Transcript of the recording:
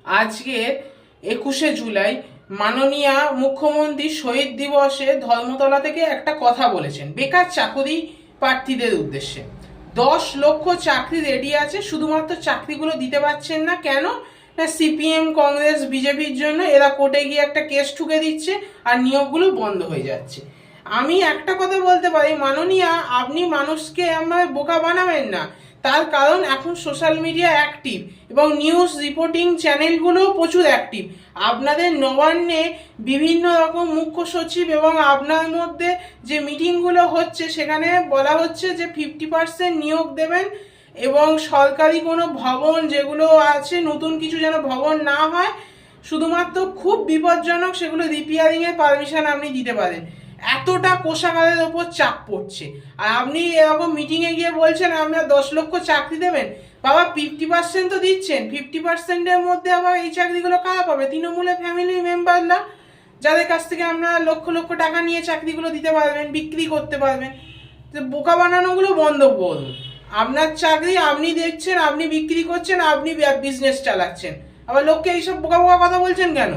আজকে 21শে জুলাই মাননীয় মুখ্যমন্ত্রী শহীদ দিবসে ধর্মতলা থেকে একটা কথা বলেছেন বেকার চাকরি প্রার্থীদের উদ্দেশ্যে। 10 লক্ষ চাকরি রেডি আছে, শুধুমাত্র চাকরিগুলো দিতে পারছেন না। কেন না সিপিএম, কংগ্রেস, বিজেপির জন্য এরা কোর্টে গিয়ে একটা কেস ঠুকে দিচ্ছে আর নিয়োগগুলো বন্ধ হয়ে যাচ্ছে। আমি একটা কথা বলতে পারি, মাননীয়া, আপনি মানুষকে আমার বোকা বানাবেন না। তার কারণ এখন সোশ্যাল মিডিয়া অ্যাক্টিভ এবং নিউজ রিপোর্টিং চ্যানেলগুলোও প্রচুর অ্যাক্টিভ। আপনাদের নবান্নে বিভিন্ন রকম মুখ্য সচিব এবং আপনার মধ্যে যে মিটিংগুলো হচ্ছে সেখানে বলা হচ্ছে যে 50% নিয়োগ দেবেন এবং সরকারি কোনো ভবন যেগুলো আছে নতুন কিছু যেন ভবন না হয়, শুধুমাত্র খুব বিপজ্জনক সেগুলো রিপেয়ারিংয়ের পারমিশন আপনি দিতে পারেন। এতটা কোষাগারের ওপর চাপ পড়ছে আর আপনি এরকম মিটিংয়ে গিয়ে বলছেন আপনারা 10 লক্ষ চাকরি দেবেন। বাবা, 50% তো দিচ্ছেন, 50%-এর মধ্যে আবার এই চাকরিগুলো কারা পাবে? তৃণমূলের ফ্যামিলি মেম্বাররা, যাদের কাছ থেকে আপনারা লক্ষ লক্ষ টাকা নিয়ে চাকরিগুলো দিতে পারবেন, বিক্রি করতে পারবেন। বোকা বানানোগুলো বন্ধ করুন। আপনার চাকরি আপনি দেখছেন, আপনি বিক্রি করছেন, আপনি বিজনেস চালাচ্ছেন, আবার লোককে এইসব বোকা বোকা কথা বলছেন কেন?